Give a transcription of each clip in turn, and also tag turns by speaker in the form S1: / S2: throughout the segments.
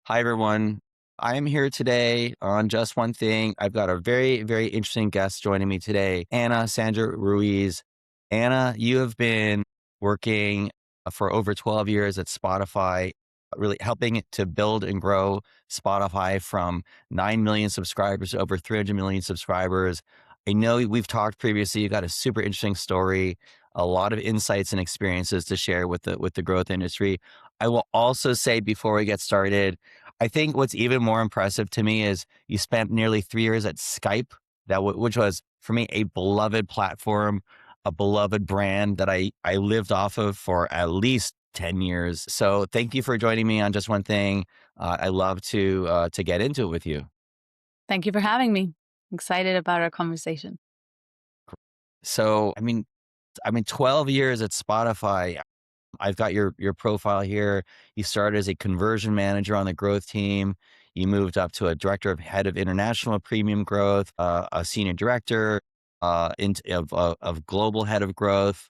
S1: Hi, everyone. I am here today on Just One Thing. I've got a very, very interesting guest joining me today, Sandra Ruiz. Anna, you have been working for over 12 years at Spotify, really helping it to build and grow Spotify from 9 million subscribers to over 300 million subscribers. I know we've talked previously. You got a super interesting story, a lot of insights and experiences to share with the growth industry. I will also say before we get started, I think what's even more impressive to me is you spent nearly 3 years at Skype, which was, for me, a beloved platform, a beloved brand that I lived off of for at least 10 years. So thank you for joining me on Just One Thing. I love to get into it with you.
S2: Thank you for having me. Excited about our conversation.
S1: So, 12 years at Spotify. I've got your profile here. You started as a conversion manager on the growth team. You moved up to a director of head of international premium growth, a senior director of global head of growth.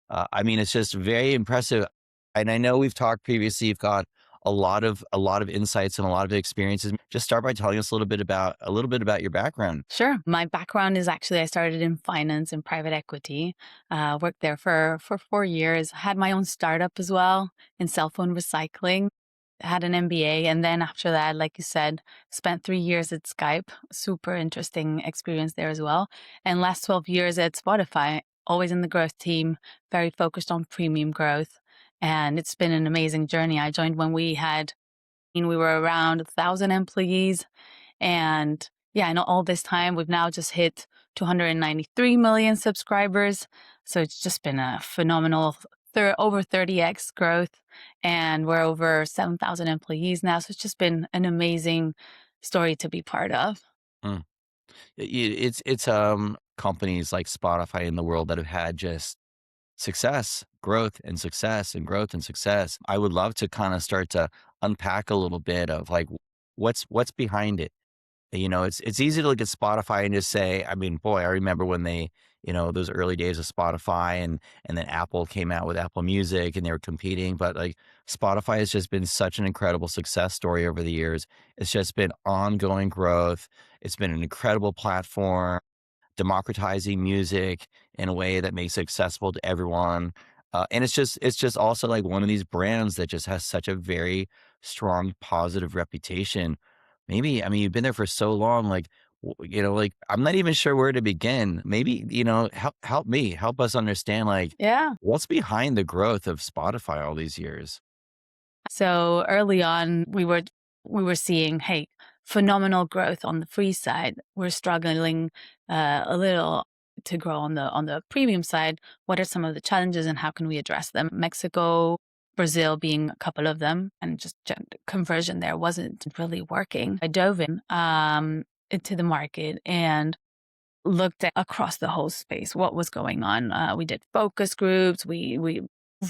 S1: It's just very impressive. And I know we've talked previously. You've got a lot of insights and a lot of experiences. Just start by telling us a little bit about your background.
S2: Sure. My background is actually I started in finance and private equity. Worked there for 4 years. Had my own startup as well in cell phone recycling. Had an MBA, and then after that, like you said, spent 3 years at Skype. Super interesting experience there as well. And last 12 years at Spotify, always in the growth team, very focused on premium growth. And it's been an amazing journey. I joined when we were around 1,000 employees. And yeah, I know all this time we've now just hit 293 million subscribers. So it's just been a phenomenal over 30x growth. And we're over 7,000 employees now. So it's just been an amazing story to be part of.
S1: Mm. It's companies like Spotify in the world that have had just success, growth and success and growth and success. I would love to kind of start to unpack a little bit of like what's behind it. It's easy to look at Spotify and just say, boy, I remember when those early days of Spotify and then Apple came out with Apple Music and they were competing. But like Spotify has just been such an incredible success story over the years. It's just been ongoing growth. It's been an incredible platform democratizing music in a way that makes it accessible to everyone. And it's just also like one of these brands that just has such a very strong positive reputation. You've been there for so long, like like I'm not even sure where to begin. Maybe help us understand like
S2: Yeah.
S1: what's behind the growth of Spotify all these years.
S2: So early on, we were seeing, hey, phenomenal growth on the free side. We're struggling a little to grow on the premium side. What are some of the challenges and how can we address them? Mexico, Brazil being a couple of them, and just conversion there wasn't really working. I dove into the market and looked at across the whole space what was going on. We did focus groups. We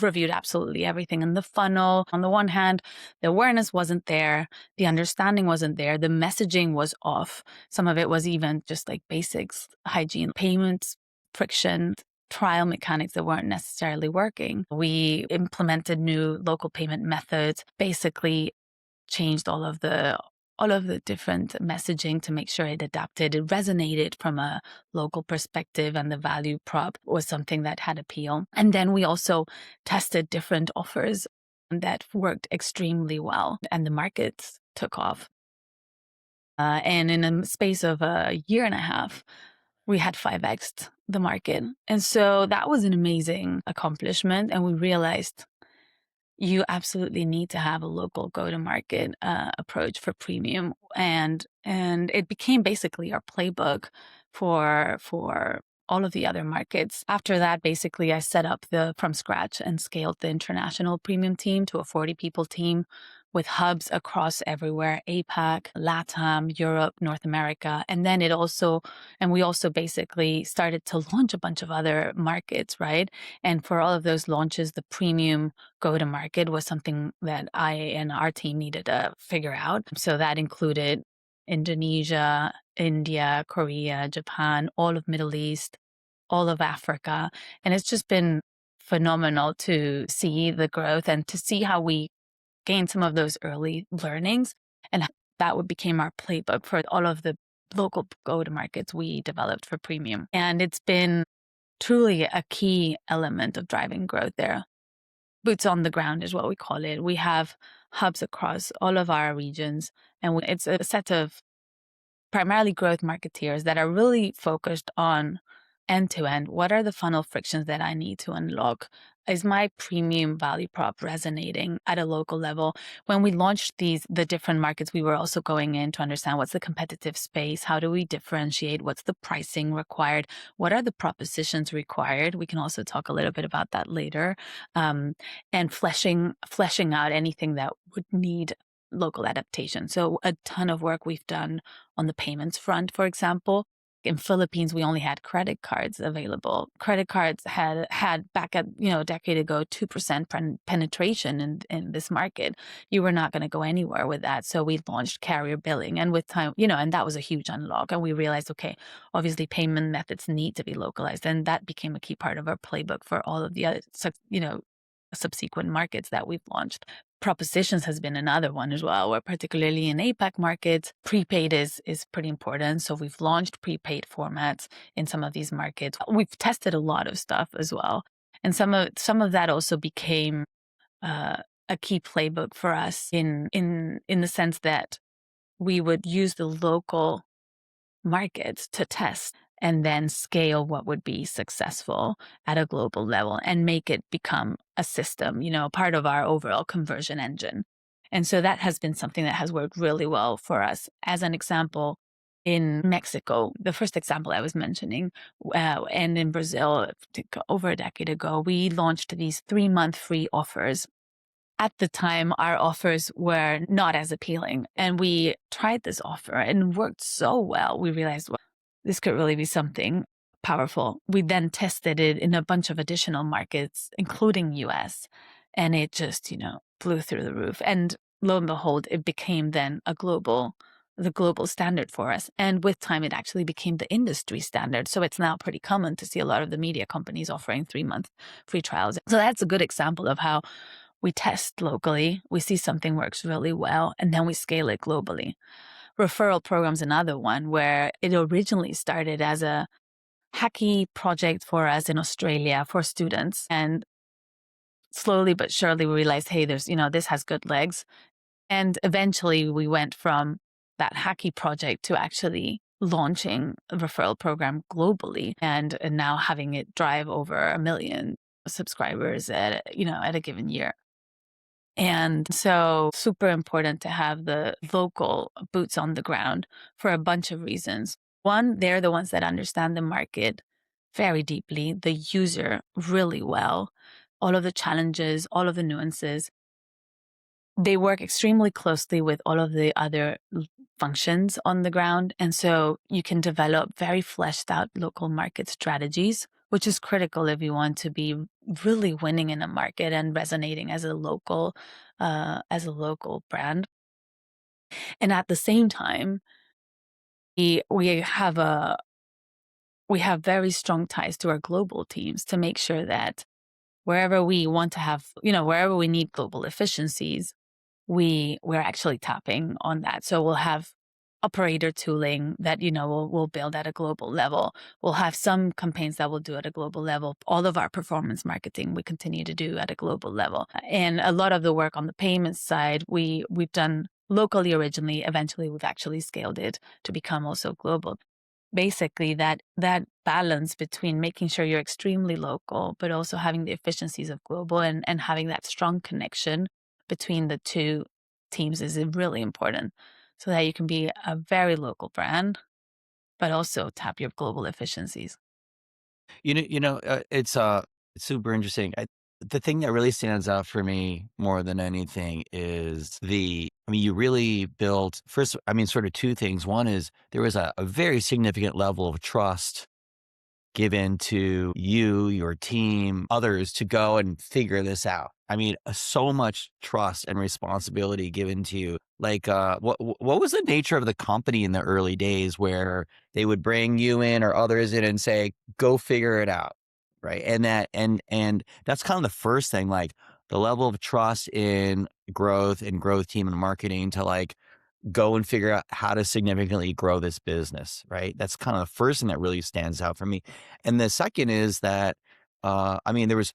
S2: reviewed absolutely everything in the funnel. On the one hand, the awareness wasn't there, the understanding wasn't there, the messaging was off. Some of it was even just like basics, hygiene, payments, friction, trial mechanics that weren't necessarily working. We implemented new local payment methods, basically changed all of the different messaging to make sure it adapted. It resonated from a local perspective, and the value prop was something that had appeal. And then we also tested different offers that worked extremely well, and the markets took off. And in a space of a year and a half, we had 5x the market. And so that was an amazing accomplishment. And we realized you absolutely need to have a local go-to-market approach for premium, and it became basically our playbook for all of the other markets. After that, basically, I set up the from scratch and scaled the international premium team to a 40 people team with hubs across everywhere: APAC, LATAM, Europe, North America, and we also basically started to launch a bunch of other markets, right? And for all of those launches, the premium go to market was something that I and our team needed to figure out. So that included Indonesia, India, Korea, Japan, all of Middle East, all of Africa. And it's just been phenomenal to see the growth and to see how we gained some of those early learnings that would became our playbook for all of the local go-to-markets we developed for premium. And it's been truly a key element of driving growth there. Boots on the ground is what we call it. We have hubs across all of our regions, and it's a set of primarily growth marketeers that are really focused on end to end. What are the funnel frictions that I need to unlock? Is my premium value prop resonating at a local level? When we launched the different markets, we were also going in to understand what's the competitive space, how do we differentiate, what's the pricing required, what are the propositions required. We can also talk a little bit about that later, and fleshing out anything that would need local adaptation. So a ton of work we've done on the payments front, for example. In Philippines, we only had credit cards available. Credit cards had back at, a decade ago, 2% penetration in this market. You were not going to go anywhere with that. So we launched carrier billing. And with time, and that was a huge unlock. And we realized, okay, obviously payment methods need to be localized. And that became a key part of our playbook for all of the other, subsequent markets that we've launched. Propositions has been another one as well, where particularly in APAC markets, prepaid is pretty important. So we've launched prepaid formats in some of these markets. We've tested a lot of stuff as well. And some of that also became a key playbook for us in the sense that we would use the local markets to test and then scale what would be successful at a global level and make it become a system, part of our overall conversion engine. And so that has been something that has worked really well for us. As an example, in Mexico, the first example I was mentioning, and in Brazil, over a decade ago, we launched these 3-month free offers. At the time, our offers were not as appealing, and we tried this offer and worked so well. We realized, well, this could really be something powerful. We then tested it in a bunch of additional markets, including US, and it just, blew through the roof. And lo and behold, it became then the global standard for us. And with time, it actually became the industry standard. So it's now pretty common to see a lot of the media companies offering 3-month free trials. So that's a good example of how we test locally, we see something works really well, and then we scale it globally. Referral program's another one where it originally started as a hacky project for us in Australia for students. And slowly but surely we realized, hey, this has good legs. And eventually we went from that hacky project to actually launching a referral program globally and now having it drive over 1 million subscribers at a given year. And so super important to have the local boots on the ground for a bunch of reasons. One, they're the ones that understand the market very deeply, the user really well, all of the challenges, all of the nuances. They work extremely closely with all of the other functions on the ground. And so you can develop very fleshed out local market strategies, which is critical if you want to be really winning in a market and resonating as a local brand. And at the same time, we have very strong ties to our global teams to make sure that wherever we want to have, wherever we need global efficiencies, we're actually tapping on that. So we'll have operator tooling that, we'll build at a global level. We'll have some campaigns that we'll do at a global level. All of our performance marketing we continue to do at a global level. And a lot of the work on the payments side, we've done locally originally. Eventually, we've actually scaled it to become also global. Basically, that balance between making sure you're extremely local, but also having the efficiencies of global and having that strong connection between the two teams is really important so that you can be a very local brand, but also tap your global efficiencies.
S1: It's super interesting. The thing that really stands out for me more than anything is you really built first. Sort of two things. One is there was a very significant level of trust given to you, your team, others to go and figure this out. So much trust and responsibility given to you. Like, what was the nature of the company in the early days where they would bring you in or others in and say, "Go figure it out," right? And that's kind of the first thing, like the level of trust in growth and growth team and marketing to like go and figure out how to significantly grow this business, right? That's kind of the first thing that really stands out for me. And the second is that, I mean, there was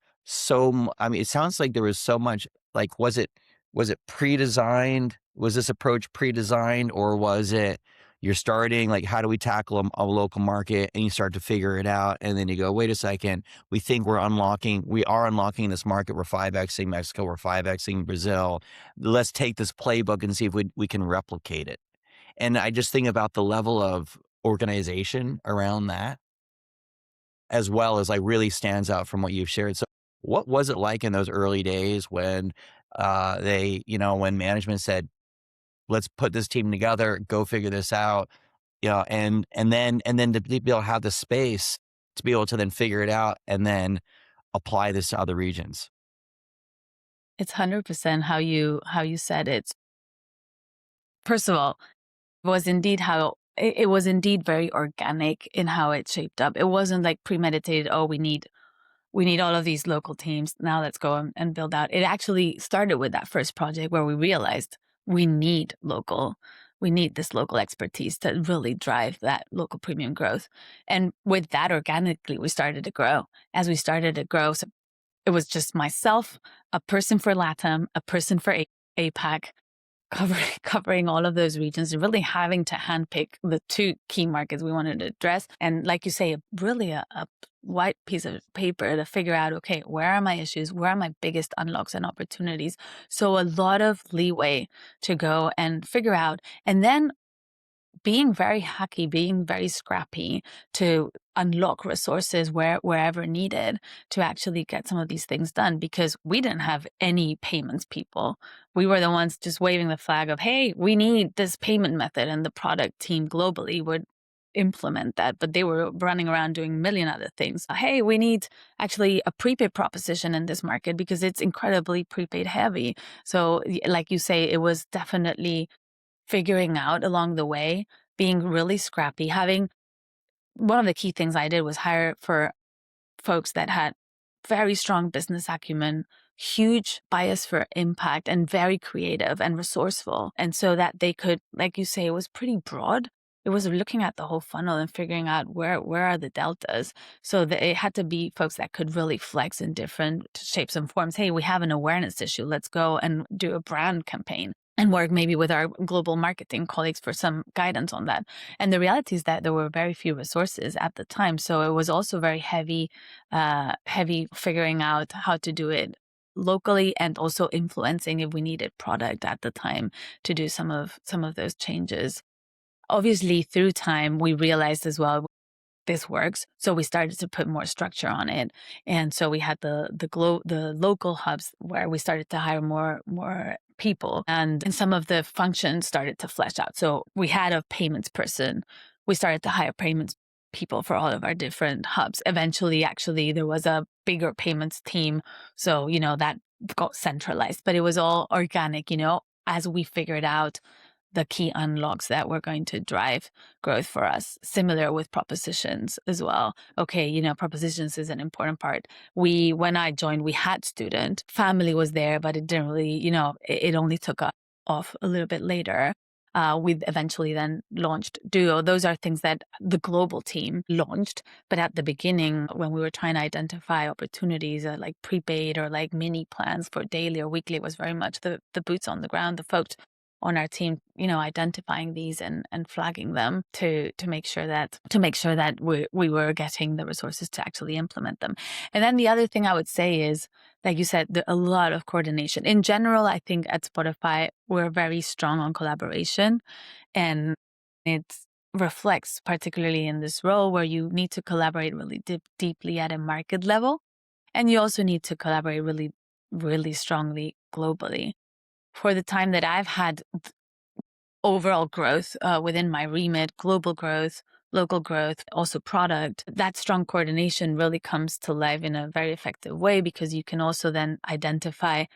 S1: I mean, it sounds like there was so much, like, was it pre-designed? Was this approach pre-designed, or was it you're starting, like, how do we tackle a local market, and you start to figure it out. And then you go, wait a second, we are unlocking this market. We're 5Xing Mexico. We're 5Xing Brazil. Let's take this playbook and see if we can replicate it. And I just think about the level of organization around that, as well as, like, really stands out from what you've shared. So what was it like in those early days when when management said, let's put this team together, go figure this out, and then to be able to have the space to be able to then figure it out and then apply this to other regions?
S2: It's 100% how you said it. First of all, it was indeed very organic in how it shaped up. It wasn't like premeditated, oh, we need all of these local teams. Now let's go and build out. It actually started with that first project where we realized we need this local expertise to really drive that local premium growth. And with that, organically, we started to grow. As we started to grow, so it was just myself, a person for LATAM, a person for APAC, covering all of those regions and really having to handpick the two key markets we wanted to address. And like you say, really a white piece of paper to figure out, okay, where are my issues? Where are my biggest unlocks and opportunities? So a lot of leeway to go and figure out. And then being very hacky, being very scrappy to unlock resources wherever needed to actually get some of these things done, because we didn't have any payments people. We were the ones just waving the flag of, hey, we need this payment method, and the product team globally would implement that, but they were running around doing a million other things. Hey, we need actually a prepaid proposition in this market because it's incredibly prepaid heavy. So like you say, it was definitely figuring out along the way, being really scrappy. Having one of the key things I did was hire for folks that had very strong business acumen, huge bias for impact, and very creative and resourceful. And so that they could, like you say, it was pretty broad. It was looking at the whole funnel and figuring out where are the deltas. So that it had to be folks that could really flex in different shapes and forms. Hey, we have an awareness issue. Let's go and do a brand campaign and work maybe with our global marketing colleagues for some guidance on that. And the reality is that there were very few resources at the time. So it was also very heavy figuring out how to do it locally, and also influencing if we needed product at the time to do some of those changes. Obviously, through time, we realized as well this works. So we started to put more structure on it. And so we had the local hubs where we started to hire more people, and some of the functions started to flesh out. So we had a payments person. We started to hire payments people for all of our different hubs. Eventually, actually, there was a bigger payments team. So, that got centralized, but it was all organic, as we figured out the key unlocks that were going to drive growth for us. Similar with propositions as well. Okay, propositions is an important part. When I joined, we had student, family was there, but it didn't really, it only took off a little bit later. We eventually then launched Duo. Those are things that the global team launched. But at the beginning, when we were trying to identify opportunities like prepaid or like mini plans for daily or weekly, it was very much the boots on the ground, the folks on our team, identifying these and flagging them to make sure that we were getting the resources to actually implement them. And then the other thing I would say is, like you said, a lot of coordination. In general, I think at Spotify, we're very strong on collaboration, and it reflects particularly in this role where you need to collaborate really deeply at a market level. And you also need to collaborate really, really strongly globally. For the time that I've had overall growth within my remit, global growth, local growth, also product, that strong coordination really comes to life in a very effective way, because you can also then identify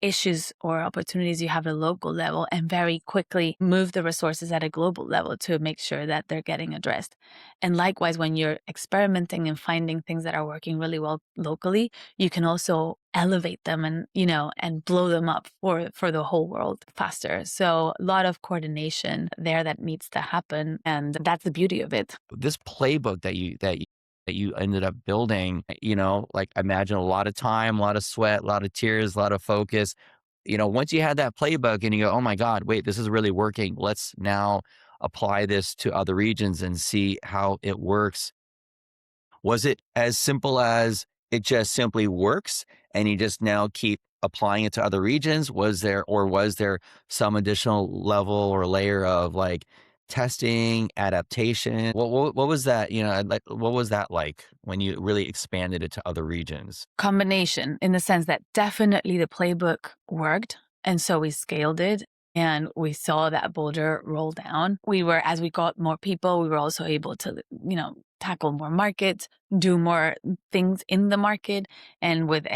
S2: issues or opportunities you have at a local level and very quickly move the resources at a global level to make sure that they're getting addressed. And likewise, when you're experimenting and finding things that are working really well locally, you can also elevate them and, and blow them up for the whole world faster. So a lot of coordination there that needs to happen. And that's the beauty of it.
S1: This playbook that you ended up building, like imagine a lot of time, a lot of sweat, a lot of tears, a lot of focus. Once you had that playbook and you go, oh my God, wait, this is really working. Let's now apply this to other regions and see how it works. Was it as simple as it just simply works and you just now keep applying it to other regions? Was there some additional level or layer of like testing, adaptation? What was that, like what was that like when you really expanded it to other regions?
S2: Combination in the sense that definitely the playbook worked. And so we scaled it and we saw that boulder roll down. As we got more people, we were also able to, tackle more markets, do more things in the market. And with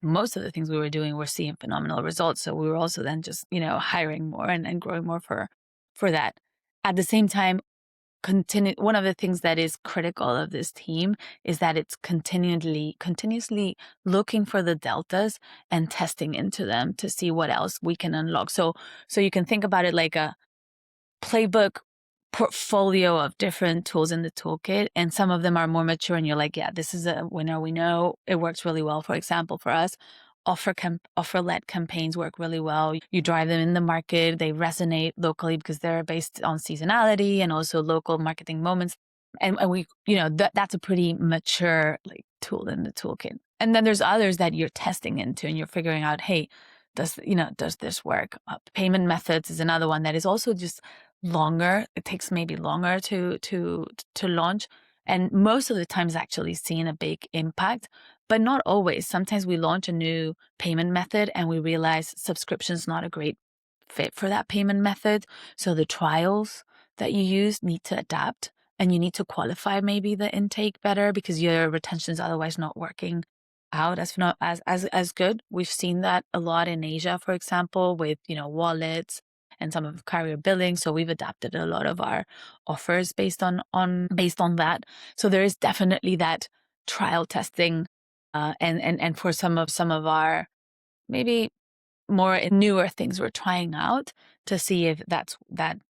S2: most of the things we were doing, we're seeing phenomenal results. So we were also then just, hiring more and growing more for that. At the same time, one of the things that is critical of this team is that it's continuously looking for the deltas and testing into them to see what else we can unlock. So you can think about it like a playbook portfolio of different tools in the toolkit, and some of them are more mature and you're like, yeah, this is a winner. We know it works really well. For example, for us, offer-led campaigns work really well. You drive them in the market, they resonate locally because they're based on seasonality and also local marketing moments. And we, that's a pretty mature like tool in the toolkit. And then there's others that you're testing into and you're figuring out, hey, does this work? Payment methods is another one that is also just longer. It takes maybe longer to launch. And most of the time is actually seeing a big impact, but not always. Sometimes we launch a new payment method and we realize subscription is not a great fit for that payment method. So the trials that you use need to adapt and you need to qualify maybe the intake better because your retention is otherwise not working out as good. We've seen that a lot in Asia, for example, with, wallets and some of carrier billing. So we've adapted a lot of our offers based on based on that. So there is definitely that trial testing, and for some of our maybe more newer things we're trying out to see if that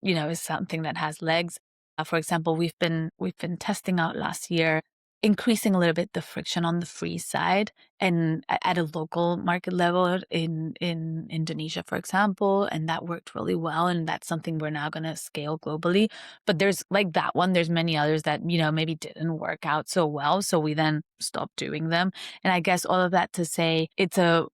S2: is something that has legs. For example, we've been testing out last year, increasing a little bit the friction on the free side and at a local market level in Indonesia, for example, and that worked really well. And that's something we're now going to scale globally. But there's like that one. There's many others that maybe didn't work out so well, so we then stopped doing them. And I guess all of that to say, it's a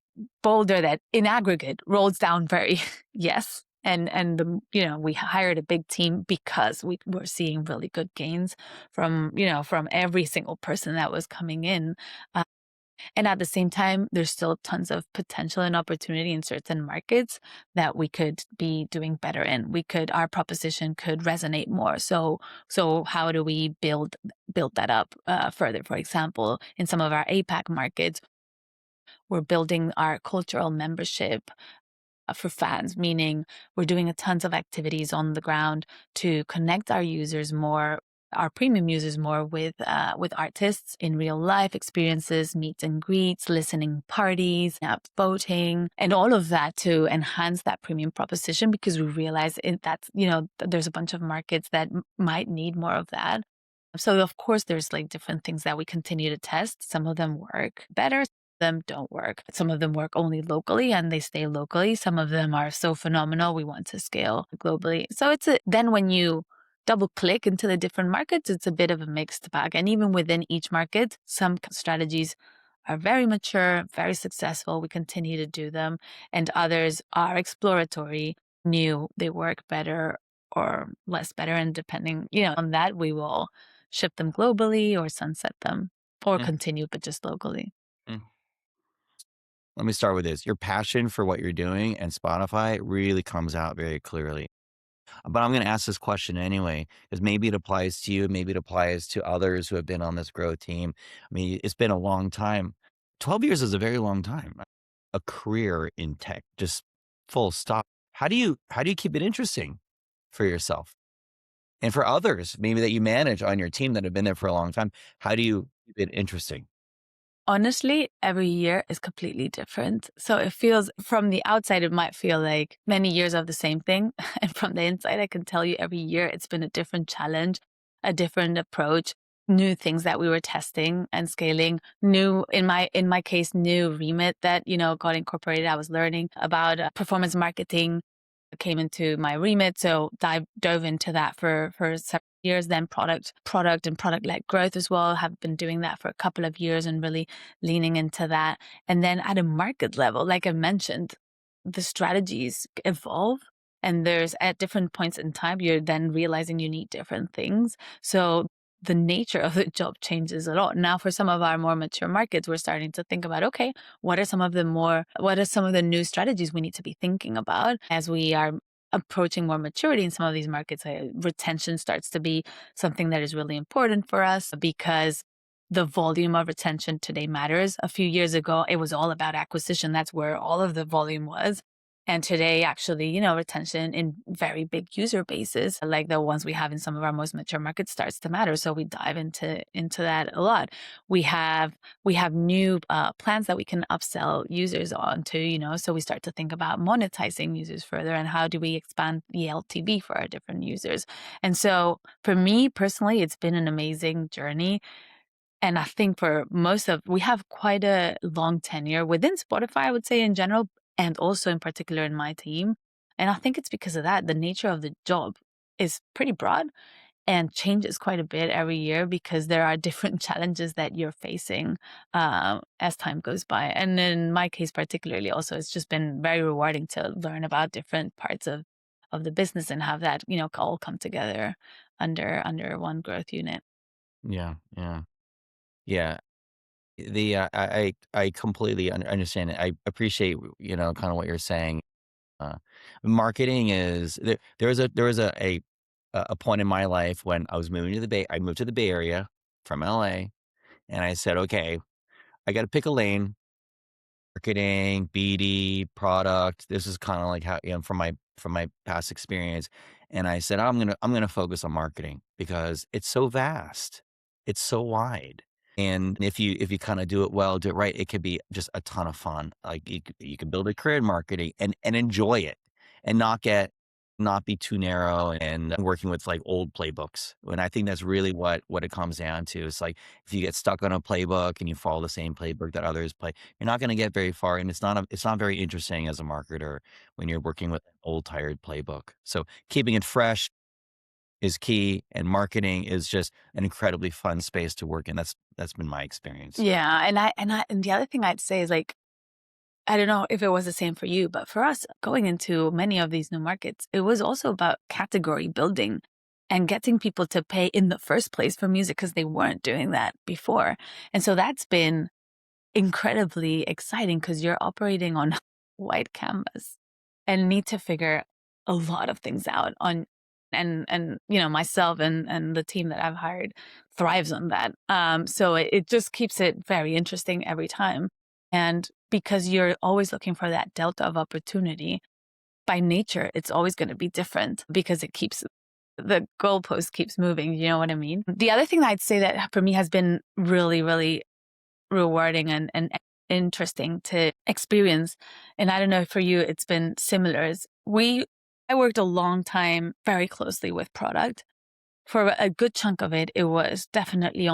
S2: boulder that in aggregate rolls down very yes. We hired a big team because we were seeing really good gains from every single person that was coming in. And at the same time, there's still tons of potential and opportunity in certain markets that we could be doing better in. Our proposition could resonate more. So how do we build that up further? For example, in some of our APAC markets, we're building our cultural membership for fans, meaning we're doing a tons of activities on the ground to connect our users more, our premium users more with artists in real life experiences, meets and greets, listening parties, voting, and all of that to enhance that premium proposition because we realize there's a bunch of markets that might need more of that. So of course there's like different things that we continue to test. Some of them work better, them don't work. Some of them work only locally and they stay locally. Some of them are so phenomenal we want to scale globally. So then when you double click into the different markets, it's a bit of a mixed bag. And even within each market, some strategies are very mature, very successful. We continue to do them. And others are exploratory, new, they work better or less better. And depending, on that, we will ship them globally or sunset them or
S1: Yeah.
S2: continue, but just locally.
S1: Mm. Let me start with this. Your passion for what you're doing and Spotify really comes out very clearly. But I'm going to ask this question anyway, because maybe it applies to you, maybe it applies to others who have been on this growth team. I mean, it's been a long time. 12 years is a very long time. a career in tech, just full stop. How do you keep it interesting for yourself and for others maybe that you manage on your team that have been there for a long time? How do you keep it interesting?
S2: Honestly, every year is completely different. So it feels from the outside, it might feel like many years of the same thing. And from the inside, I can tell you every year it's been a different challenge, a different approach, new things that we were testing and scaling, new, in my case, new remit that, got incorporated. I was learning about performance marketing came into my remit. So dove into that for several years. Then product and product led growth as well. Have been doing that for a couple of years and really leaning into that. And then at a market level, like I mentioned, the strategies evolve. And there's at different points in time, you're then realizing you need different things. So the nature of the job changes a lot. Now, for some of our more mature markets, we're starting to think about, okay, what are some of the new strategies we need to be thinking about as we are approaching more maturity in some of these markets? Retention starts to be something that is really important for us because the volume of retention today matters. A few years ago, it was all about acquisition. That's where all of the volume was. And today, actually, retention in very big user bases, like the ones we have in some of our most mature markets, starts to matter. So we dive into that a lot. We have new plans that we can upsell users onto, so we start to think about monetizing users further and how do we expand the LTV for our different users. And so for me personally, it's been an amazing journey. And I think we have quite a long tenure within Spotify, I would say in general, and also in particular in my team. And I think it's because of that. The nature of the job is pretty broad and changes quite a bit every year because there are different challenges that you're facing as time goes by. And in my case, particularly, also, it's just been very rewarding to learn about different parts of the business and have that, all come together under one growth unit.
S1: Yeah, yeah, yeah. I completely understand it. I appreciate kind of what you're saying. Uh, Marketing is there was a point in my life when I was moving to the Bay. I moved to the Bay Area from LA, and I said, okay, I got to pick a lane. Marketing, BD, product. This is kind of like how, from my past experience. And I said, I'm gonna focus on marketing because it's so vast. It's so wide. And if you kind of do it well, do it right, it could be just a ton of fun. Like you can build a career in marketing and enjoy it and not be too narrow and working with like old playbooks. And I think that's really what it comes down to. It's like if you get stuck on a playbook and you follow the same playbook that others play, you're not going to get very far, and it's not very interesting as a marketer when you're working with an old tired playbook. So keeping it fresh is key, and marketing is just an incredibly fun space to work in. That's been my experience.
S2: Yeah, and the other thing I'd say is like I don't know if it was the same for you, but for us going into many of these new markets, it was also about category building and getting people to pay in the first place for music because they weren't doing that before. And so that's been incredibly exciting because you're operating on white canvas and need to figure a lot of things out on and myself and the team that I've hired thrives on that. So it just keeps it very interesting every time. And because you're always looking for that delta of opportunity, by nature, it's always going to be different because the goalpost keeps moving. You know what I mean? The other thing that I'd say that for me has been really, really rewarding and interesting to experience. And I don't know if for you, it's been similar. I worked a long time very closely with product. For a good chunk of it, it was definitely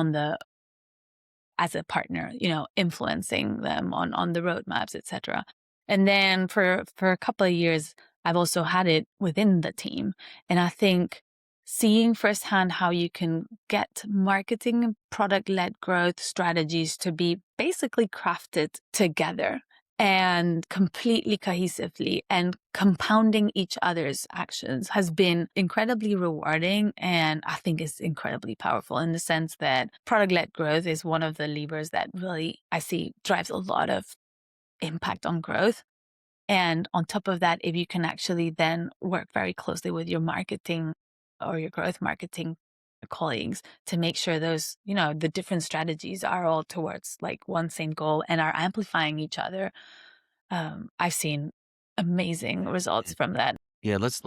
S2: as a partner, influencing them on the roadmaps, etc. And then for a couple of years, I've also had it within the team. And I think seeing firsthand how you can get marketing and product led growth strategies to be basically crafted together and completely cohesively and compounding each other's actions has been incredibly rewarding. And I think is incredibly powerful in the sense that product led growth is one of the levers that really I see drives a lot of impact on growth. And on top of that, if you can actually then work very closely with your marketing or your growth marketing colleagues to make sure those, the different strategies are all towards like one same goal and are amplifying each other, I've seen amazing results from that.
S1: Yeah, let's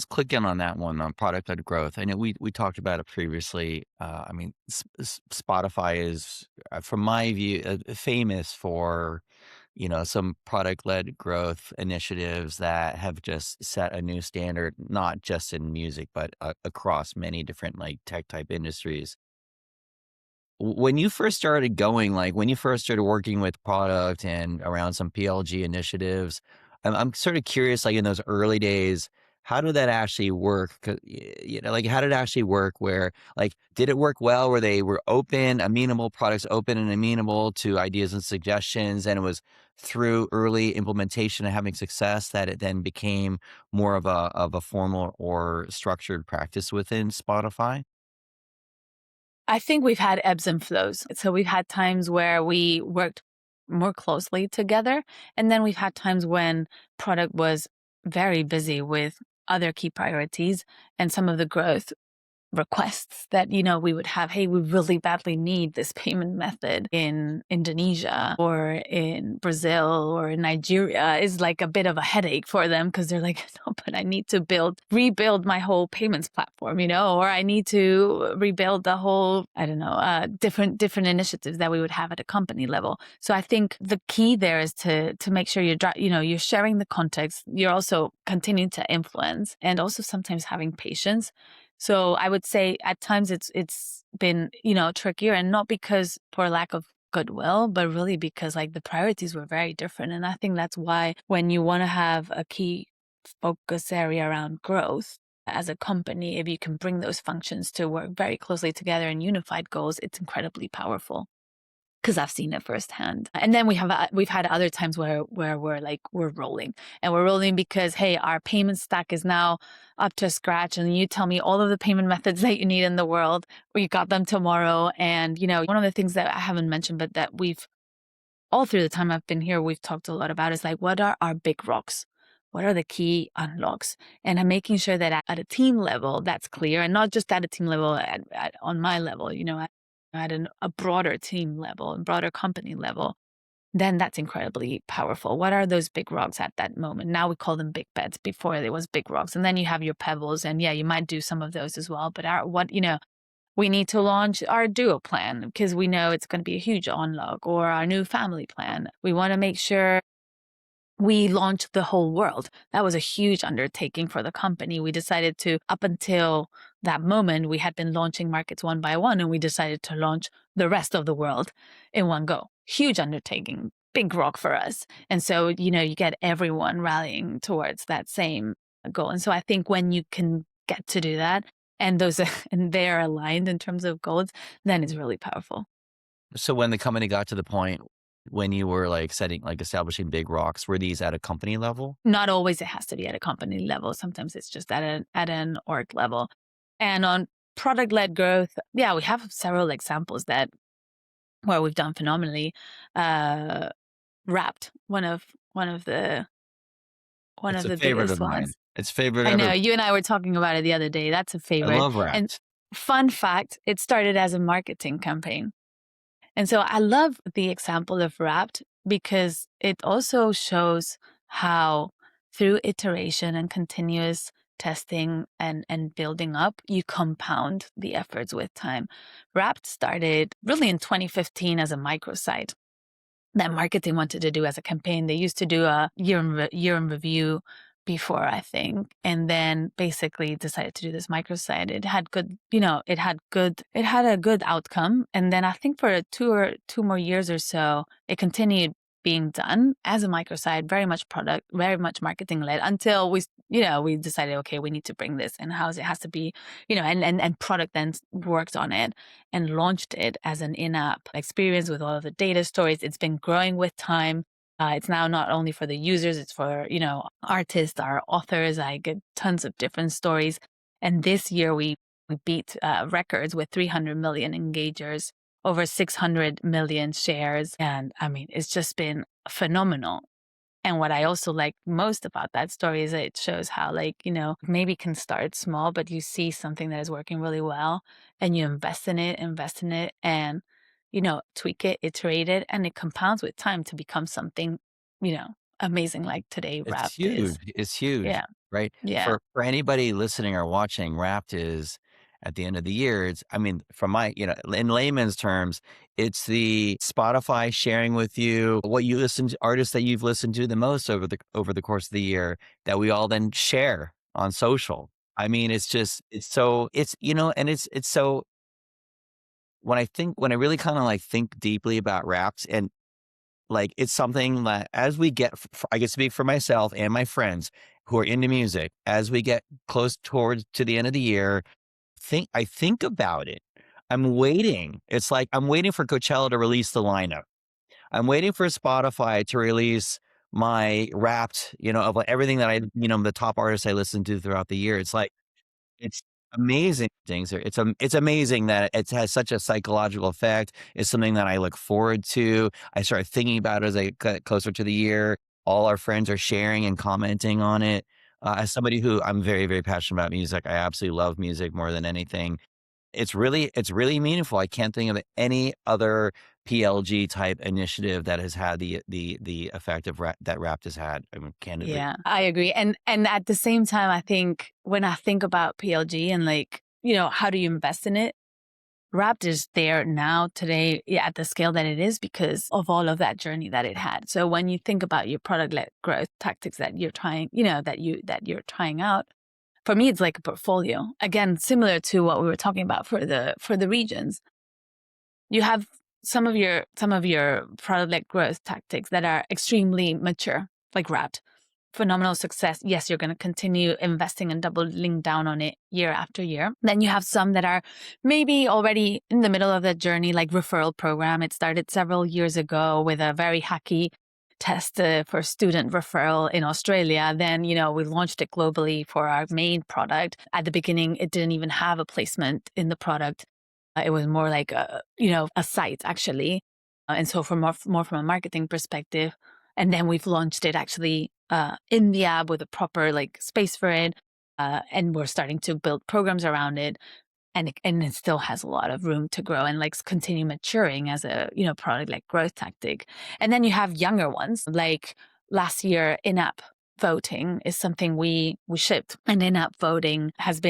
S1: click in on that one on product-led growth. I know we talked about it previously. I mean, Spotify is, from my view, famous for some product-led growth initiatives that have just set a new standard, not just in music, but across many different like tech type industries. When you first started going, like, when you first started working with product and around some PLG initiatives, I'm sort of curious, like, in those early days, how did that actually work? Like, how did it actually work where, like, did it work well where they were open, amenable, products open and amenable to ideas and suggestions, and it was through early implementation and having success that it then became more of a formal or structured practice within Spotify?
S2: I think we've had ebbs and flows. So we've had times where we worked more closely together, and then we've had times when product was very busy with other key priorities, and some of the growth requests that, we would have, hey, we really badly need this payment method in Indonesia or in Brazil or in Nigeria is like a bit of a headache for them because they're like, no, but I need to rebuild my whole payments platform, or I need to rebuild the whole, I don't know, different initiatives that we would have at a company level. So I think the key there is to make sure you're sharing the context. You're also continuing to influence and also sometimes having patience. So I would say at times it's been, trickier, and not because for lack of goodwill, but really because like the priorities were very different. And I think that's why when you want to have a key focus area around growth as a company, if you can bring those functions to work very closely together in unified goals, it's incredibly powerful because I've seen it firsthand. And then we've had other times where we're rolling, and we're rolling because, hey, our payment stack is now up to scratch, and you tell me all of the payment methods that you need in the world. We got them tomorrow, and one of the things that I haven't mentioned, but that we've all through the time I've been here, we've talked a lot about is like, what are our big rocks? What are the key unlocks? And I'm making sure that at a team level, that's clear, and not just at a team level on my level, a broader team level and broader company level. Then that's incredibly powerful. What are those big rocks at that moment? Now we call them big bets. Before there was big rocks, and then you have your pebbles, and yeah, you might do some of those as well. But we need to launch our duo plan because we know it's going to be a huge unlock, or our new family plan. We want to make sure we launched the whole world. That was a huge undertaking for the company. We decided to, up until that moment, we had been launching markets one by one, and we decided to launch the rest of the world in one go. Huge undertaking, big rock for us. And so, you get everyone rallying towards that same goal. And so I think when you can get to do that, and those and they're aligned in terms of goals, then it's really powerful.
S1: So when the company got to the point when you were, like, establishing big rocks, were these at a company level?
S2: Not always it has to be at a company level. Sometimes it's just at an org level. And on product-led growth, yeah, we have several examples that where we've done phenomenally. Uh, Wrapped, one
S1: It's
S2: of
S1: a
S2: the
S1: favorite
S2: biggest
S1: of mine.
S2: ones.
S1: It's favorite
S2: I
S1: ever.
S2: know you and I were talking about it the other day. That's a
S1: I
S2: favorite.
S1: love
S2: And
S1: Wrapped.
S2: fun fact, it started as a marketing campaign. And so I love the example of Wrapped because it also shows how through iteration and continuous testing and building up, you compound the efforts with time. Wrapped started really in 2015 as a microsite that marketing wanted to do as a campaign. They used to do a year in review before, I think, and then basically decided to do this microsite. It had good, it had a good outcome. And then I think for two more years or so, it continued being done as a microsite, very much product, very much marketing led, until we decided, okay, we need to bring this in house. It has to be, and product then worked on it and launched it as an in-app experience with all of the data stories. It's been growing with time. It's now not only for the users, it's for, artists, our authors. I get tons of different stories. And this year we beat records with 300 million engagers, over 600 million shares. And I mean, it's just been phenomenal. And what I also like most about that story is that it shows how, like, maybe can start small, but you see something that is working really well and you invest in it and, tweak it, iterate it, and it compounds with time to become something, amazing like today
S1: It's
S2: Wrapped is.
S1: huge, it's huge,
S2: Yeah.
S1: right?
S2: Yeah.
S1: For anybody listening or watching, Wrapped is at the end of the year, it's I mean, from my in layman's terms, it's the Spotify sharing with you what you listen to artists that you've listened to the most over the course of the year that we all then share on social. I mean, it's just it's so it's and it's so when I really kinda, like, think deeply about Wrapped and like, it's something that as we get I can speak for myself and my friends who are into music, as we get close towards to the end of the year, I think about it. I'm waiting. It's like I'm waiting for Coachella to release the lineup. I'm waiting for Spotify to release my Wrapped, of like everything that the top artists I listen to throughout the year. It's amazing things are it's amazing that it has such a psychological effect. It's something that I look forward to. I start thinking about it as I get closer to the year. All our friends are sharing and commenting on it. As somebody who I'm very, very passionate about music, I absolutely love music more than anything. It's really meaningful. I can't think of any other PLG type initiative that has had the effect of that Wrapped has had, I mean, candidly.
S2: Yeah, I agree. And at the same time, I think when I think about PLG and like, how do you invest in it? Wrapped is there now today, yeah, at the scale that it is because of all of that journey that it had. So when you think about your product-led growth tactics that you're trying, that you're trying out, for me it's like a portfolio. Again, similar to what we were talking about for the regions. You have some of your product-led growth tactics that are extremely mature, like Wrapped. Phenomenal success. Yes, you're going to continue investing and doubling down on it year after year. Then you have some that are maybe already in the middle of the journey, like referral program. It started several years ago with a very hacky test for student referral in Australia. Then, we launched it globally for our main product. At the beginning, it didn't even have a placement in the product. It was more like a site actually. And so from more from a marketing perspective, and then we've launched it actually in the app with a proper like space for it. And we're starting to build programs around it. And it still has a lot of room to grow and like continue maturing as a product like growth tactic. And then you have younger ones like last year in-app voting is something we shipped, and in-app voting has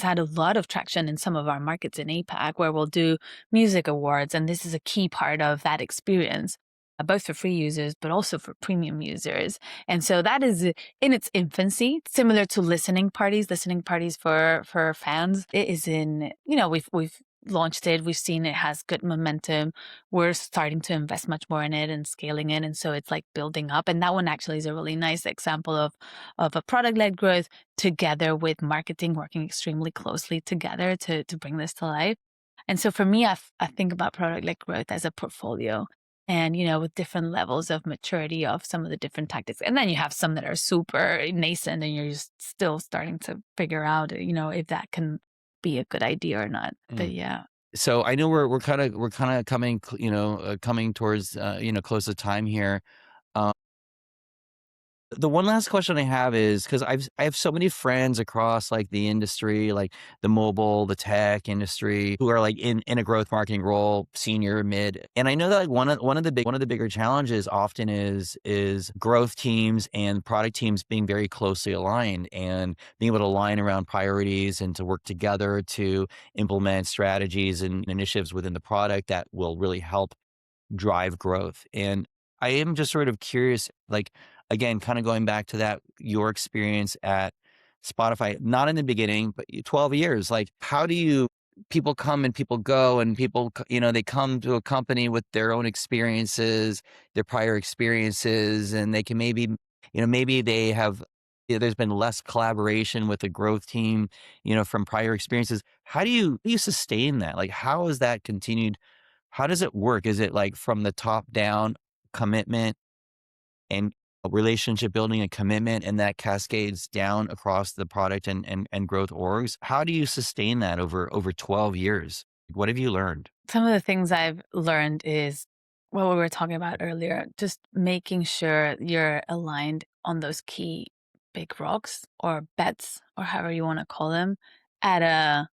S2: had a lot of traction in some of our markets in APAC where we'll do music awards, and this is a key part of that experience, both for free users but also for premium users. And so that is in its infancy, similar to listening parties for fans. It is in, we've launched it, we've seen it has good momentum. We're starting to invest much more in it and scaling it, and so it's like building up. And that one actually is a really nice example of a product-led growth together with marketing working extremely closely together to bring this to life. And so for me, I think about product-led growth as a portfolio and, with different levels of maturity of some of the different tactics. And then you have some that are super nascent and you're just still starting to figure out, if that can be a good idea or not. But
S1: Mm.
S2: yeah.
S1: So I know we're kind of coming, coming towards, close to time here. Um, the one last question I have is because I have so many friends across like the industry, like the mobile, the tech industry, who are like in a growth marketing role, senior, mid, and I know that like one of the bigger challenges often is growth teams and product teams being very closely aligned and being able to align around priorities and to work together to implement strategies and initiatives within the product that will really help drive growth. And I am just sort of curious, like, again, kind of going back to that, your experience at Spotify, not in the beginning, but 12 years, like, how do you, people come and people go and people, they come to a company with their own experiences, their prior experiences, and they can maybe, maybe they have, there's been less collaboration with the growth team, from prior experiences. How do you sustain that? Like, how has that continued? How does it work? Is it like from the top down commitment and a relationship building and commitment and that cascades down across the product and growth orgs? How do you sustain that over 12 years? What have you learned?
S2: Some of the things I've learned is what we were talking about earlier, just making sure you're aligned on those key big rocks or bets or however you want to call them at a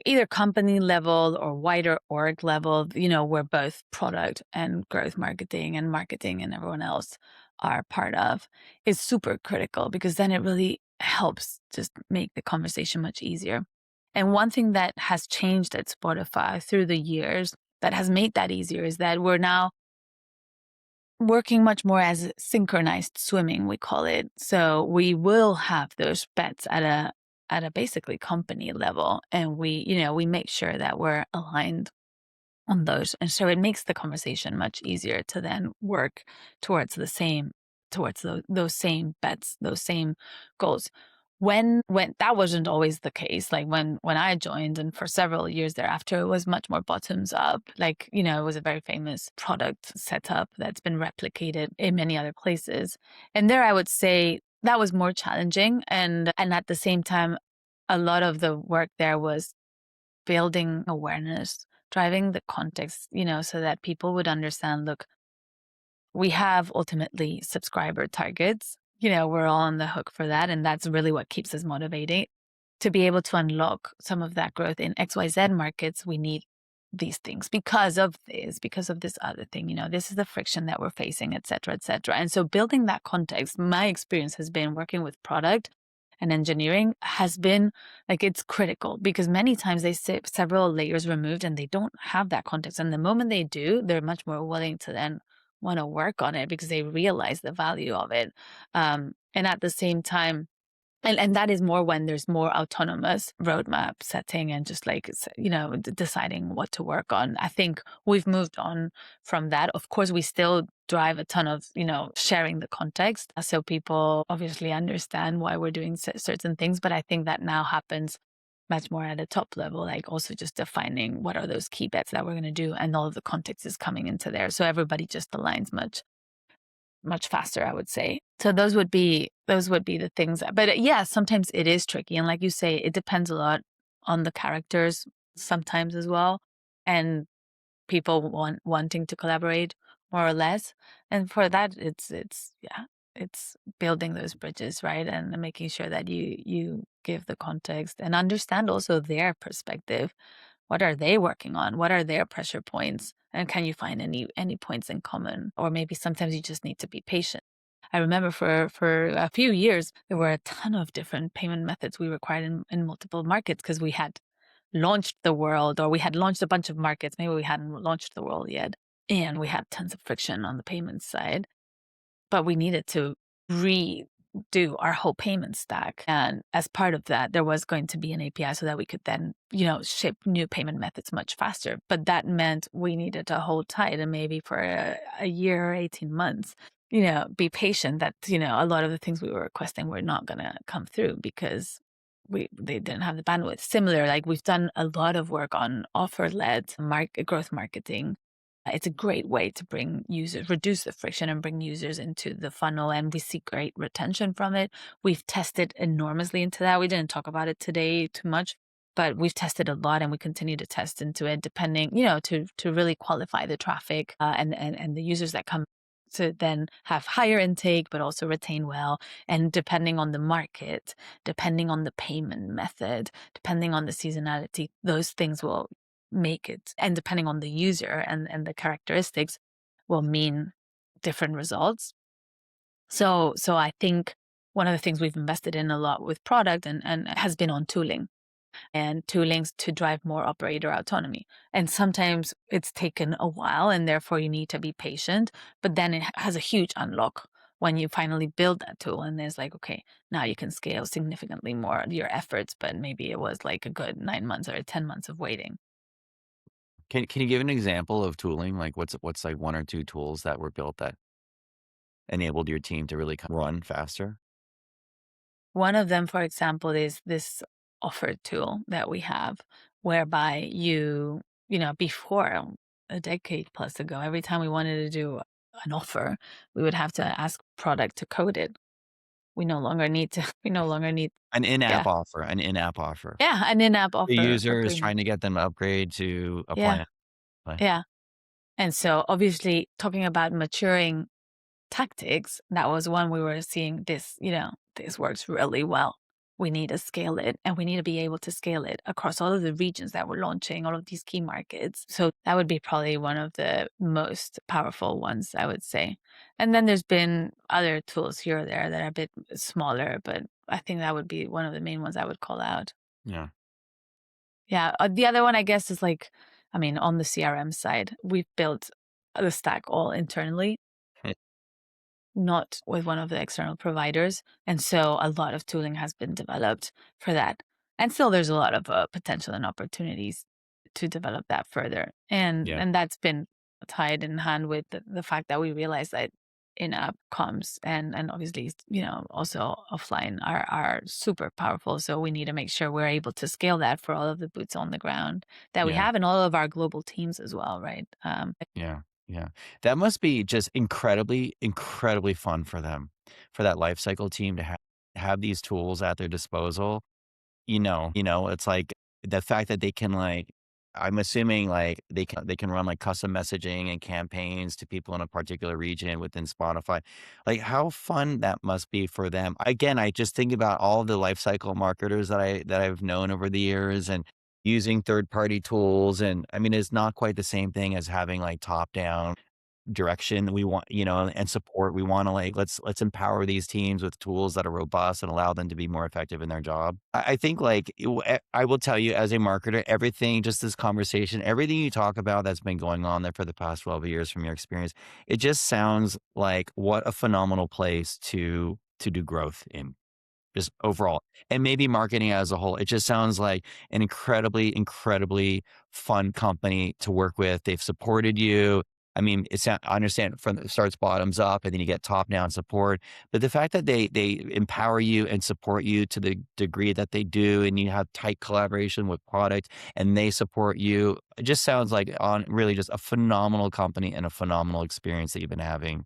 S2: either company level or wider org level, where both product and growth marketing and everyone else are part of, is super critical, because then it really helps just make the conversation much easier. And one thing that has changed at Spotify through the years that has made that easier is that we're now working much more as synchronized swimming, we call it. So we will have those bets at a basically company level, and we make sure that we're aligned on those. And so it makes the conversation much easier to then work towards those same bets, those same goals. When that wasn't always the case, like when I joined, and for several years thereafter, it was much more bottoms up. Like, it was a very famous product setup that's been replicated in many other places. And there I would say that was more challenging, and at the same time, a lot of the work there was building awareness, driving the context, so that people would understand, look, we have ultimately subscriber targets. We're all on the hook for that. And that's really what keeps us motivated. To be able to unlock some of that growth in XYZ markets, we need these things because of this other thing. This is the friction that we're facing, et cetera, et cetera. And so building that context, my experience has been working with product and engineering has been like, it's critical, because many times they sit several layers removed and they don't have that context. And the moment they do, they're much more willing to then want to work on it because they realize the value of it. And at the same time, and that is more when there's more autonomous roadmap setting and just like, deciding what to work on. I think we've moved on from that. Of course, we still drive a ton of, sharing the context, so people obviously understand why we're doing certain things. But I think that now happens much more at a top level, like also just defining what are those key bets that we're going to do. And all of the context is coming into there. So everybody just aligns much faster, I would say. So those would be the things. But yeah, sometimes it is tricky. And like you say, it depends a lot on the characters sometimes as well. And people wanting to collaborate more or less. And for that, it's building those bridges, right? And making sure that you give the context and understand also their perspective. What are they working on? What are their pressure points? And can you find any points in common? Or maybe sometimes you just need to be patient. I remember for a few years, there were a ton of different payment methods we required in multiple markets, because we had launched the world, or we had launched a bunch of markets. Maybe we hadn't launched the world yet. And we had tons of friction on the payment side, but we needed to redo our whole payment stack. And as part of that, there was going to be an API so that we could then, ship new payment methods much faster. But that meant we needed to hold tight, and maybe for a year or 18 months, be patient that, a lot of the things we were requesting were not going to come through because they didn't have the bandwidth. Similar, like we've done a lot of work on offer-led growth marketing. It's a great way to bring users, reduce the friction and bring users into the funnel. And we see great retention from it. We've tested enormously into that. We didn't talk about it today too much, but we've tested a lot, and we continue to test into it, depending, to really qualify the traffic and the users that come to then have higher intake, but also retain well. And depending on the market, depending on the payment method, depending on the seasonality, those things will make it, and depending on the user and the characteristics, will mean different results. So I think one of the things we've invested in a lot with product and has been on tooling, and toolings to drive more operator autonomy. And sometimes it's taken a while, and therefore you need to be patient, but then it has a huge unlock when you finally build that tool, and there's like, okay, now you can scale significantly more your efforts, but maybe it was like a good 9 months or 10 months of waiting.
S1: Can you give an example of tooling? Like what's like 1 or 2 tools that were built that enabled your team to really run faster?
S2: One of them, for example, is this offer tool that we have, whereby before a decade plus ago, every time we wanted to do an offer, we would have to ask product to code it. We no longer need to, we no longer need, yeah,
S1: An in-app offer.
S2: yeah, an in-app
S1: The
S2: offer for
S1: user is
S2: premium.
S1: trying to get them to upgrade to a
S2: Yeah,
S1: plan. Right.
S2: yeah. And so obviously talking about maturing tactics, that was one we were seeing this, this works really well. we need to scale it, and we need to be able to scale it across all of the regions that we're launching, all of these key markets. So that would be probably one of the most powerful ones, I would say. And then there's been other tools here or there that are a bit smaller, but I think that would be one of the main ones I would call out.
S1: Yeah.
S2: Yeah. The other one, I guess, is like, I mean, on the CRM side, we've built the stack all internally, not with one of the external providers. And so a lot of tooling has been developed for that. And still there's a lot of potential and opportunities to develop that further.
S1: Yeah.
S2: And that's been tied in hand with the fact that we realize that in-app comms and obviously, also offline are super powerful. So we need to make sure we're able to scale that for all of the boots on the ground that we
S1: Yeah.
S2: have and all of our global teams as well, right?
S1: Yeah. Yeah. That must be just incredibly, incredibly fun for them, for that life cycle team to have these tools at their disposal. It's like the fact that they can like I'm assuming like they can run like custom messaging and campaigns to people in a particular region within Spotify. Like how fun that must be for them. Again, I just think about all the life cycle marketers that I've known over the years and using third party tools. And I mean, it's not quite the same thing as having like top down direction we want, and support. We want to like let's empower these teams with tools that are robust and allow them to be more effective in their job. I think like I will tell you as a marketer, everything, just this conversation, everything you talk about that's been going on there for the past 12 years from your experience, it just sounds like what a phenomenal place to do growth in. Just overall, and maybe marketing as a whole. It just sounds like an incredibly, incredibly fun company to work with. They've supported you. I mean, I understand from it starts bottoms up and then you get top down support. But the fact that they empower you and support you to the degree that they do, and you have tight collaboration with product and they support you, it just sounds like on really just a phenomenal company and a phenomenal experience that you've been having.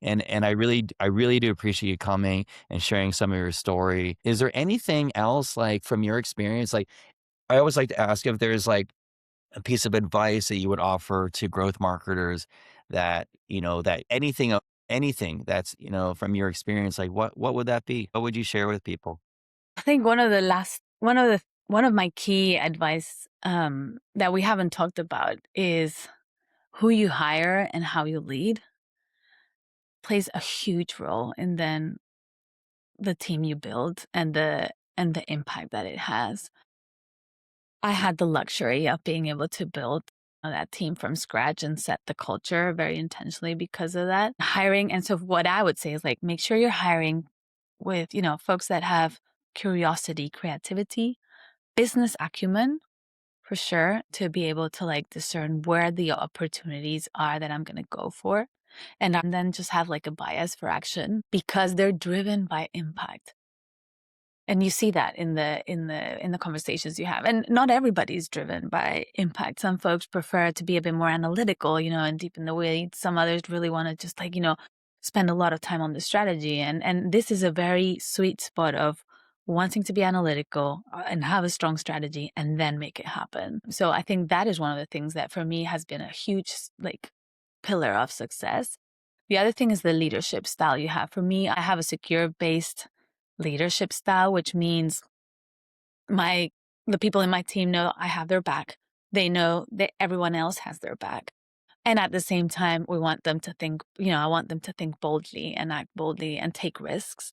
S1: And I really do appreciate you coming and sharing some of your story. Is there anything else, like, from your experience? Like, I always like to ask if there's, like, a piece of advice that you would offer to growth marketers that anything that's, from your experience, like, what would that be? What would you share with people?
S2: I think one of my key advice that we haven't talked about is who you hire and how you lead plays a huge role in then the team you build and the impact that it has. I had the luxury of being able to build that team from scratch and set the culture very intentionally because of that hiring. And so what I would say is like make sure you're hiring with, folks that have curiosity, creativity, business acumen for sure, to be able to like discern where the opportunities are that I'm going to go for. And then just have like a bias for action because they're driven by impact. And you see that in the conversations you have. And not everybody's driven by impact. Some folks prefer to be a bit more analytical, and deep in the weeds. Some others really want to just like, spend a lot of time on the strategy. And this is a very sweet spot of wanting to be analytical and have a strong strategy and then make it happen. So I think that is one of the things that for me has been a huge like pillar of success. The other thing is the leadership style you have. For me, I have a secure based leadership style, which means the people in my team know I have their back. They know that everyone else has their back. And at the same time, we want them to think, I want them to think boldly and act boldly and take risks.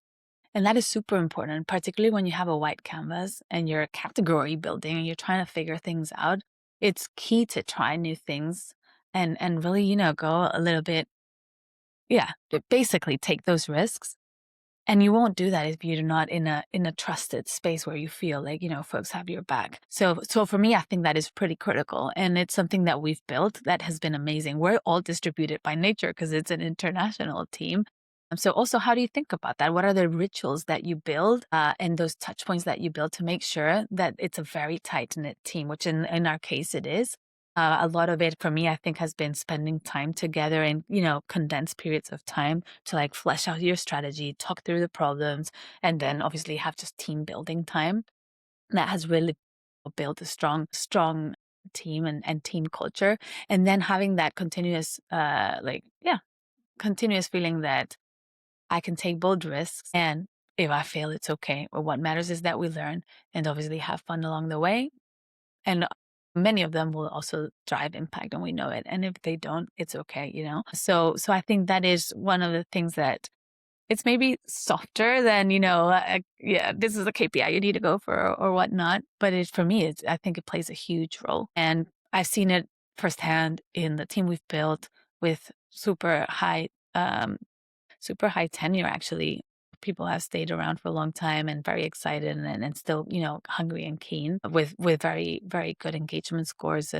S2: And that is super important, particularly when you have a white canvas and you're category building and you're trying to figure things out. It's key to try new things and really, go a little bit, yeah, basically take those risks. And you won't do that if you're not in a trusted space where you feel like, folks have your back. So for me, I think that is pretty critical. And it's something that we've built that has been amazing. We're all distributed by nature because it's an international team. So also, how do you think about that? What are the rituals that you build and those touch points that you build to make sure that it's a very tight knit team, which in our case it is. A lot of it for me, I think, has been spending time together in, condensed periods of time to like flesh out your strategy, talk through the problems, and then obviously have just team building time. That has really built a strong team and team culture. And then having that continuous, continuous feeling that I can take bold risks and if I fail, it's okay. But what matters is that we learn and obviously have fun along the way. And many of them will also drive impact and we know it. And if they don't, it's okay, you know? So I think that is one of the things that it's maybe softer than, yeah, this is a KPI you need to go for or whatnot. But for me, I think it plays a huge role. And I've seen it firsthand in the team we've built with um, super high tenure, actually. People have stayed around for a long time and very excited and still, hungry and keen with very, very good engagement scores,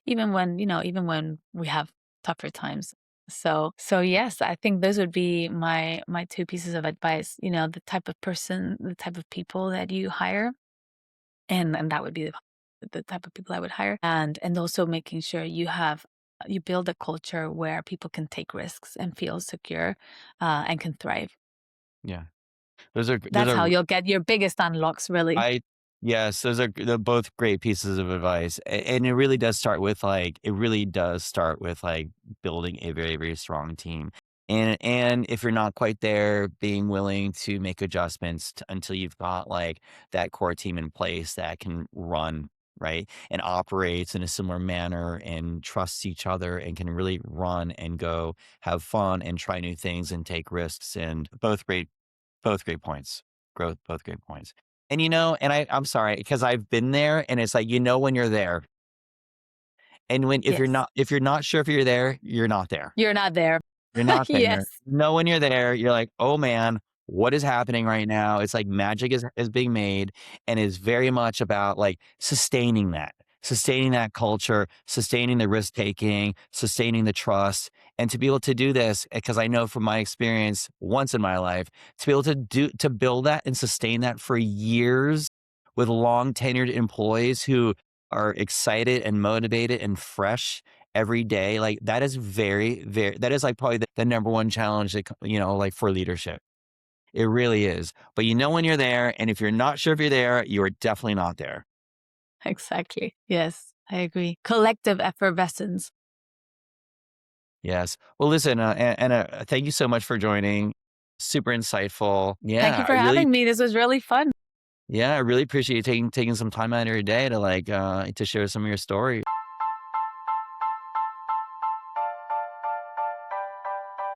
S2: even when we have tougher times. So yes, I think those would be my two pieces of advice. The type of person, the type of people that you hire, and that would be the type of people I would hire, and also making sure you build a culture where people can take risks and feel secure, and can thrive.
S1: Yeah. Those
S2: That's how
S1: are
S2: you'll get your biggest unlocks, really.
S1: I yes, they're both great pieces of advice, and it really does start with, building a very, very strong team, and if you're not quite there, being willing to make adjustments until you've got, that core team in place that can run, right, and operates in a similar manner and trusts each other and can really run and go have fun and try new things and take risks, and both great points. Growth, both great points. And I'm sorry, because I've been there and it's like, when you're there. And
S2: Yes.
S1: if you're not sure if you're there, you're not there.
S2: You're not there.
S1: You're not
S2: Yes.
S1: there. Know when you're there, you're like, "Oh, man, what is happening right now?" It's like magic is being made and is very much about, sustaining that culture, sustaining the risk taking, sustaining the trust, and to be able to do this, because I know from my experience once in my life, to be able to build that and sustain that for years with long tenured employees who are excited and motivated and fresh every day, that is very, very that is, probably the number one challenge that for leadership. It really is. But when you're there, and if you're not sure if you're there, you are definitely not there.
S2: Exactly. Yes, I agree. Collective effervescence.
S1: Yes. Well, listen, thank you so much for joining. Super insightful.
S2: Thank you for having me. This was really fun.
S1: I really appreciate you taking some time out of your day to share some of your stories.